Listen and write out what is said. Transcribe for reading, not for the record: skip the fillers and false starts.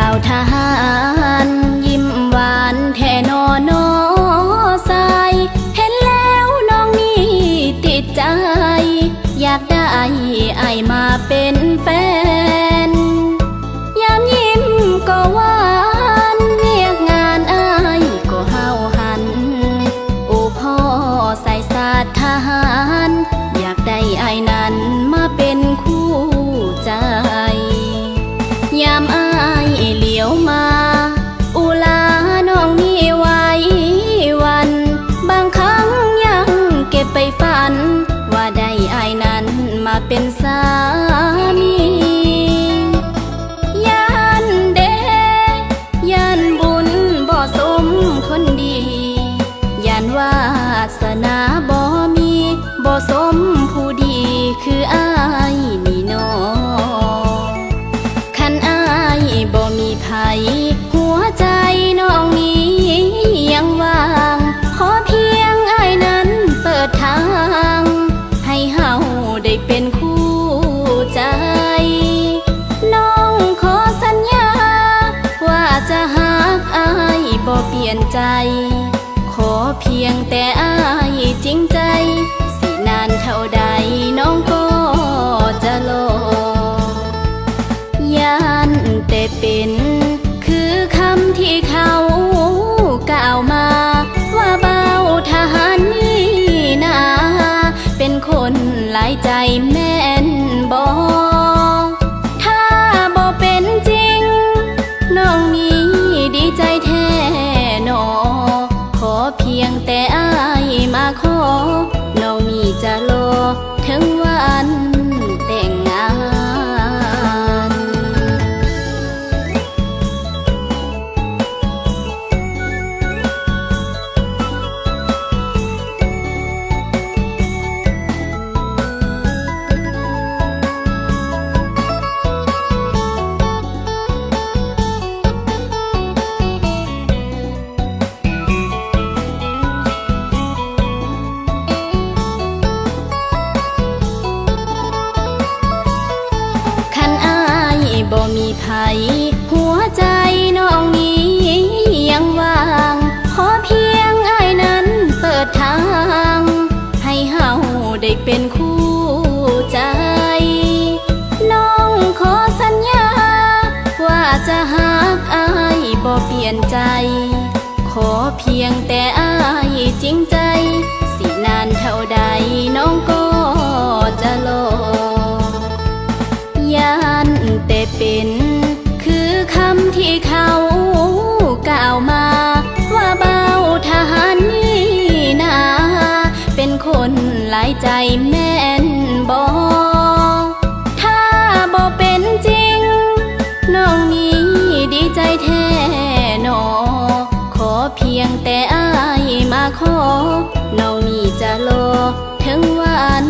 าวทหารยิ้มหวานแท่นอนอสายเห็นแล้วน้องนี่ติดใจอยากได้ไอมาเป็นแฟนยามยิ้มก็หวานเรียกงานอายก็ห้าวหันโอ้พ่อใส่ศาสตร์ทหารอยากได้ไอนั้นมาเป็นคู่ใจยามอายเหลียวมาอุลาน้องนี่ไว้วันบางครั้งยังเก็บไปฝันว่าได้อายนั้นมาเป็นสามียันเดยันบุญบ่สมคนดียันวาสนาบ่มีบ่สมผู้ดีคืออายนี่น้อคันอายบ่มีไผหัวใจน้องนี้ยังว่างขอเพียงอายนั้นเปิดทางให้เฮาได้เป็นคู่ใจน้องขอสัญญาว่าจะหักอายบ่เปลี่ยนใจขอเพียงแต่อายจริงใจสินานเท่าใดน้องก็จะรอยันแต่เป็นคือคำที่เขากล่าวมาว่าเบาทหารนี่นาเป็นคนหลายใจแม่นบ่ถ้าบ่เป็นจริงน้องนี้ดีใจแท้หนอขอเพียงแต่อายมาขอน้องนี้จะรอถึงวันแต่งงานบ่มีไผหัวใจน้องนี้ยังว่างขอเพียงอายนั้นเปิดทางให้เฮาได้เป็นคู่ใจน้องขอสัญญาว่าจะหักอายบ่เปลี่ยนใจขอเพียงแต่อายจริงใจสินานเท่าใดน้องก็จะรอยันแต่เป็นคือคำที่เขากล่าวมาว่าเบาทหารนี่นาเป็นคนหลายใจแม่นบ่ถ้าบ่เป็นจริงน้องนี้ดีใจแท้หนอขอเพียงแต่อายมาขอน้องนี้จะรอถึงวัน